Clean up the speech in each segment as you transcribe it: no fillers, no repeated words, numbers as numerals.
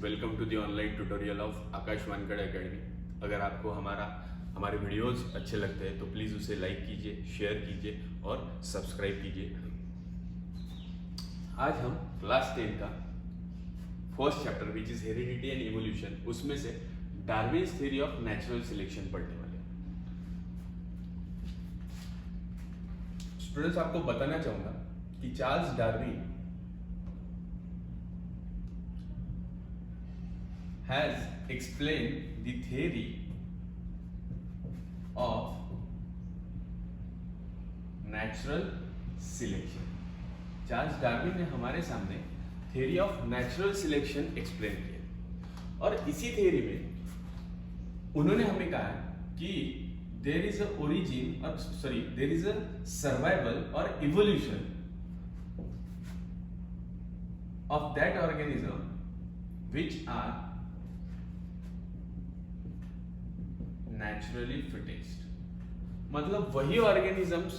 Welcome to the online tutorial of Akash Wankhede academy. अगर आपको हमारे वीडियोस अच्छे लगते हैं तो प्लीज़ उसे लाइक कीजिए, शेयर कीजिए और सब्सक्राइब कीजिए। आज हम क्लास 10 का first chapter which is heredity and evolution, उसमें से Darwin's theory of natural selection पढ़ने वाले हैं। स्टूडेंट्स, आपको बताना चाहूंगा कि Charles Darwin has explained the theory of natural selection। Charles Darwin ने हमारे सामने theory of natural selection explain किया और इसी थ्योरी में उन्होंने हमें कहा कि देयर इज अ ओरिजिन और देयर इज अ सर्वाइवल और evolution of that organism which are naturally fittest। मतलब वही ऑर्गेनिजम्स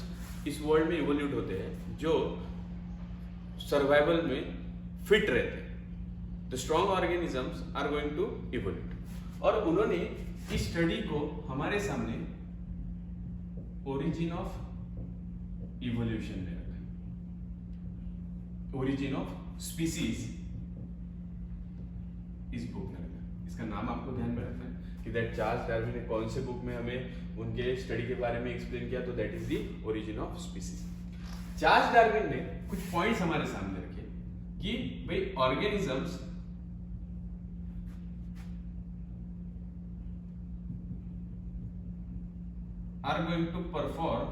इस वर्ल्ड में इवोल्यूट होते हैं जो सर्वाइवल में फिट रहते हैं। The strong organisms are going to evolute. और उन्होंने इस स्टडी को हमारे सामने ओरिजिन ऑफ इवोल्यूशन में रखा, ओरिजिन ऑफ स्पीसीज इस बुक में रखा। इसका नाम आपको ध्यान में रखना है कि दैट चार्ल्स डार्विन ने कौन से बुक में हमें उनके स्टडी के बारे में एक्सप्लेन किया, तो that is the origin of species. Charles Darwin ने कुछ पॉइंट्स हमारे सामने रखे कि भाई organisms are going to perform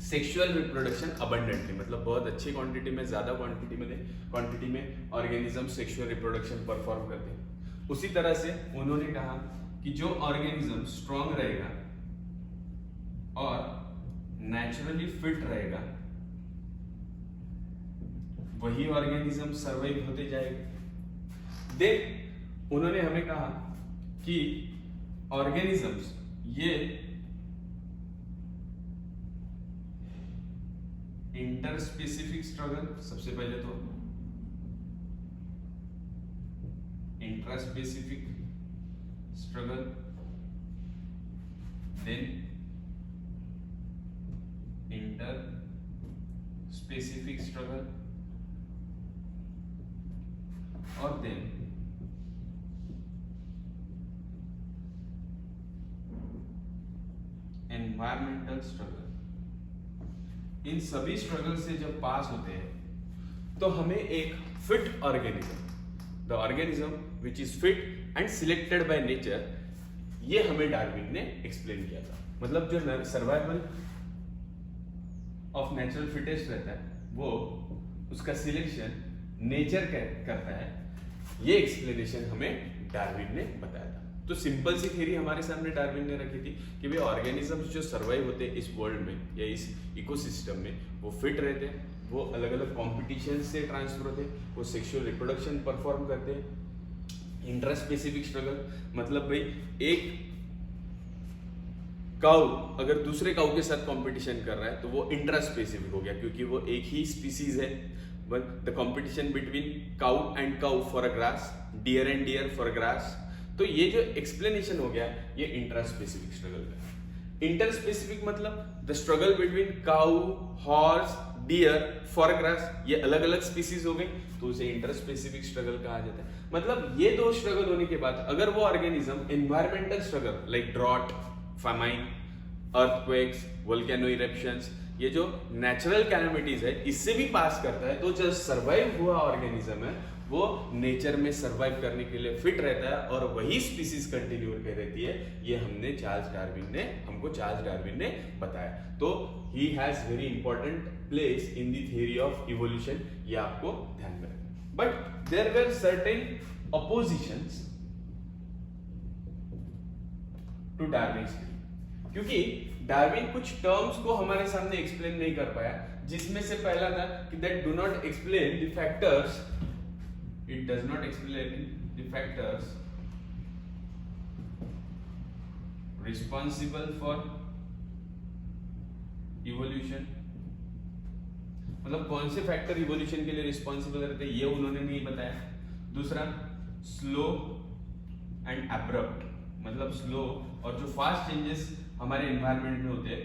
sexual reproduction abundantly, मतलब बहुत अच्छी क्वांटिटी में, ज्यादा क्वांटिटी में ऑर्गेनिज्म सेक्सुअल रिप्रोडक्शन परफॉर्म करते हैं। उसी तरह से उन्होंने कहा कि जो ऑर्गेनिज्म स्ट्रॉन्ग रहेगा और नेचुरली फिट रहेगा वही ऑर्गेनिज्म सर्वाइव होते जाएगा। देन उन्होंने हमें कहा कि ऑर्गेनिजम्स ये इंटरस्पेसिफिक स्ट्रगल, सबसे पहले तो intraspecific struggle, then interspecific struggle और देन एनवायरमेंटल स्ट्रगल। इन सभी स्ट्रगल से जब पास होते हैं तो हमें एक fit organism, the organism which is fit and selected by nature, ये हमें डार्विन ने एक्सप्लेन किया था। मतलब जो सर्वाइवल ऑफ नेचुरल फिटेस्ट रहता है वो उसका सिलेक्शन नेचर करता है, ये एक्सप्लेनेशन हमें डार्विन ने बताया था। तो सिंपल सी थ्योरी हमारे सामने डार्विन ने रखी थी कि भाई ऑर्गेनिजम्स जो सर्वाइव होते हैं इस वर्ल्ड में या इस इकोसिस्टम में वो फिट रहते हैं, वो अलग अलग कॉम्पिटिशन से ट्रांसफर होते हैं, वो सेक्सुअल रिप्रोडक्शन परफॉर्म करते हैं। इंट्रास्पेसिफिक स्ट्रगल मतलब भाई एक काऊ अगर दूसरे काऊ के साथ कंपटीशन कर रहा है तो वो इंट्रास्पेसिफिक हो गया क्योंकि वो एक ही स्पीसीज है। The competition between cow and cow for a grass, deer and deer for grass. तो ये जो एक्सप्लेनेशन हो गया ये इंट्रास्पेसिफिक स्ट्रगल का। इंटरस्पेसिफिक मतलब the struggle between cow, horse, deer for grass, ये अलग अलग स्पीसीज हो गई तो उसे इंटरस्पेसिफिक स्ट्रगल कहा जाता है। मतलब ये दो स्ट्रगल होने के बाद अगर वो organism environmental struggle like drought, famine, earthquakes, volcano eruptions, ये जो नेचुरल कैलामिटीज है इससे भी पास करता है, तो जो सर्वाइव हुआ ऑर्गेनिज्म है वो नेचर में सर्वाइव करने के लिए फिट रहता है और वही स्पीसीज कंटिन्यू करके रहती है। ये हमको चार्ल्स डार्विन ने बताया। तो he has very important place in the theory of evolution, ये आपको ध्यान में रखना। But there were certain oppositions to Darwin theory, क्योंकि डार्विन कुछ टर्म्स को हमारे सामने एक्सप्लेन नहीं कर पाया, जिसमें से पहला था कि that do not explain the factors, it does not explain the factors responsible for evolution। मतलब कौन से फैक्टर इवोल्यूशन के लिए रिस्पॉन्सिबल रहते हैं ये उन्होंने नहीं बताया। दूसरा स्लो एंड एब्रप्ट, मतलब स्लो और जो फास्ट चेंजेस हमारे एनवायरनमेंट में होते हैं,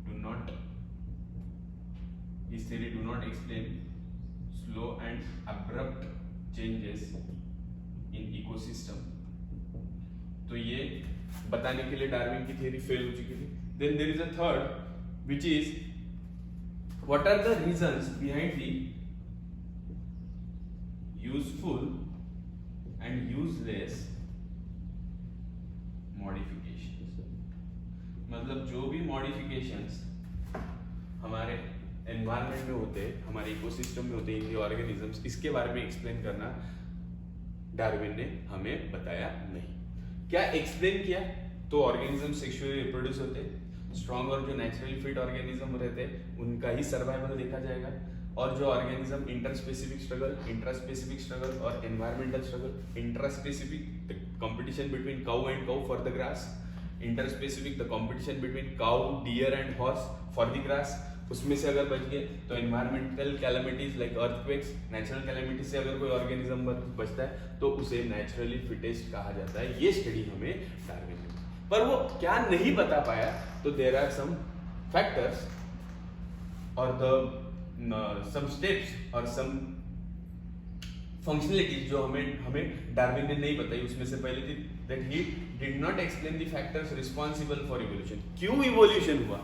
डू नॉट, इस theory do not explain slow and abrupt changes in ecosystem. तो ये बताने के लिए डार्विन की थ्योरी फेल हो चुकी थी। Then there is a third which is what are the reasons behind the useful and useless modifications, मतलब जो भी मॉडिफिकेशंस हमारे एनवायरनमेंट में होते हैं, हमारे इकोसिस्टम में होते हैं, इन ऑर्गेनिजम्स, इसके बारे में एक्सप्लेन करना डार्विन ने हमें बताया नहीं। क्या एक्सप्लेन किया? तो ऑर्गेनिज्म सेक्सुअली रिप्रोड्यूस होते हैं, स्ट्रॉन्ग और जो नेचुरली फिट ऑर्गेनिज्म रहते हैं उनका ही सर्वाइवल देखा जाएगा, और जो organism interspecific struggle, intraspecific struggle और environmental struggle, intraspecific the competition between cow and cow for the grass, interspecific the competition between cow, deer and horse for the grass, उसमें से अगर बच गए तो environmental calamities like earthquakes, natural calamities से अगर कोई ऑर्गेनिज्म बचता है तो उसे नेचुरली फिटेस्ट कहा जाता है। ये स्टडी हमें डार्विन ने, पर वो क्या नहीं बता पाया, तो देयर आर सम फैक्टर्स और द सम स्टेप्स और सम फंक्शनलिटीज जो हमें डार्विन ने नहीं बताई। उसमें से पहले थी that he did not explain the factors responsible for evolution. क्यों इवोल्यूशन हुआ,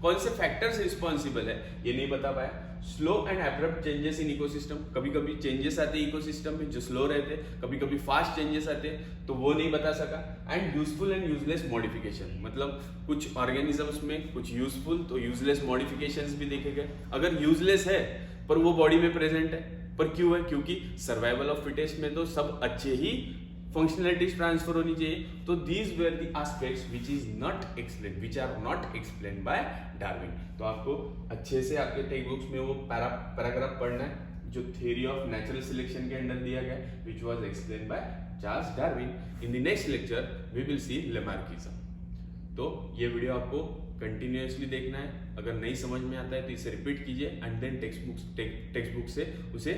कौन से फैक्टर्स रिस्पॉन्सिबल है, ये नहीं बता पाया। Slow and abrupt changes in ecosystem, कभी कभी चेंजेस आते हैं इकोसिस्टम में जो स्लो रहते हैं, कभी कभी फास्ट चेंजेस आते हैं, तो वो नहीं बता सका। And useful and useless modification, मतलब कुछ ऑर्गेनिजम्स में कुछ यूजफुल तो यूजलेस मॉडिफिकेशंस भी देखे गए। अगर यूजलेस है पर वो बॉडी में प्रेजेंट है, पर क्यों है? क्योंकि सर्वाइवल ऑफ फिटेस्ट में तो सब अच्छे ही फंक्शनलिटीज ट्रांसफर होनी चाहिए। तो these were the aspects which is not explain, which are not explain by Darwin. तो आपको अच्छे से आपके टेक्स्ट बुक्स में वो पैराग्राफ पढ़ना है जो थ्योरी ऑफ नेचुरल सिलेक्शन के अंडर दिया गया है, which was explain by Charles Darwin. In the next lecture we will see Lamarckism. तो ये वीडियो आपको कंटिन्यूअसली देखना है, अगर नहीं समझ में आता है तो इसे रिपीट कीजिए एंड देन टेक्स्ट बुक से उसे